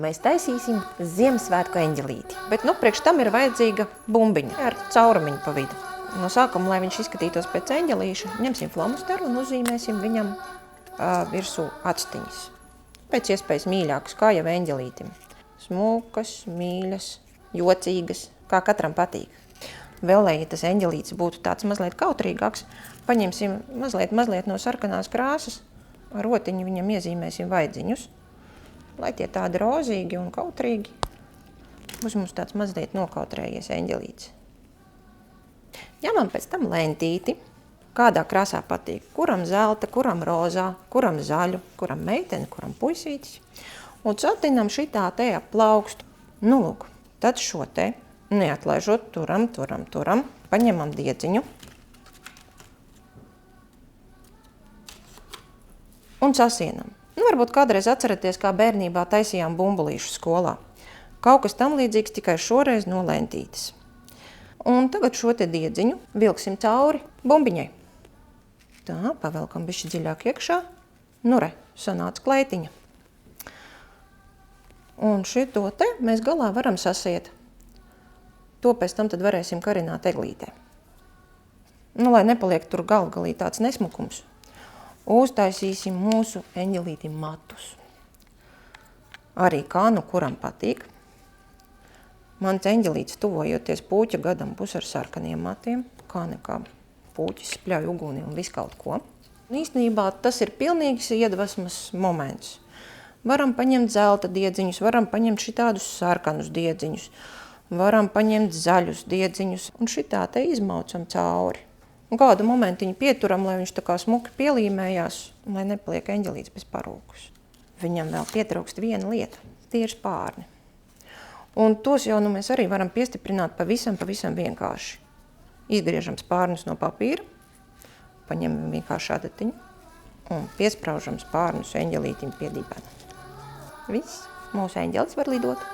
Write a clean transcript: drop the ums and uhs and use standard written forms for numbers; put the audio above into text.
Mēs taisīsim Ziemassvētku eņģelīti, bet priekš tam ir vajadzīga bumbiņa ar caurumiņu pa vidu. No sākuma, lai viņš izskatītos pēc eņģelīša, ņemsim flomasteru un uzzīmēsim viņam virsū actiņas. Pēc iespējas mīļākas, kā jau eņģelītim. Smukas, mīļas, jocīgas, kā katram patīk. Vēl, lai tas eņģelītis būtu tāds mazliet kautrīgāks, paņemsim mazliet no sarkanās krāsas, ar rotiņu viņam iezīmēsim vaidziņus. Lai tie tādi rozīgi un kautrīgi, būs mums tāds mazliet nokautrējies eņģelītis. Ņemam pēc tam lentīti, kādā krāsā patīk. Kuram zelta, kuram rozā, kuram zaļu, kuram meitene, kuram puisītis. Un satinam šitā te ap plaukstu. Nu, lūk, tad šo te neatlaižot, turam, paņemam diedziņu un sasienam. Varbūt kādreiz atceraties, kā bērnībā taisījām bumbulīšu skolā. Kaut kas tam līdzīgs, tikai šoreiz no lentītes. Un tagad šo te diedziņu vilksim cauri bumbiņai. Tā, pavelkam bišķi dziļāk iekšā. Nu re, sanāca kleitiņa. Un šito te mēs galā varam sasiet. To pēc tam tad varēsim karināt eglītē. Nu, lai nepaliek tur galvgalī tāds nesmukums. Uztaisīsim mūsu eņģelītim matus. Arī kā nu kuram patīk. Mans eņģelītis tuvojoties puķa gadam būs ar sarkaniem matiem. Kā nekā puķis spļauj uguni un visu kaut ko. Īstenībā tas ir pilnīgs iedvesmas moments. Varam paņemt zelta diedziņus, varam paņemt šitādus sarkanus diedziņus, varam paņemt zaļus diedziņus un šitā te izmaucam cauri. Un kādu momentiņu pieturam, lai viņš tā kā smuki pielīmējās, un lai nepaliek eņģelītis bez parūkas. Viņam vēl pietrūkst viena lieta – tieši spārni. Un tos jau mēs arī varam piestiprināt pavisam vienkārši. Izgriežam spārnus no papīra, paņemam vienkārši adatiņu un piespraužam spārnus eņģelītim pie dibena. Viss, mūsu eņģelis var lidot.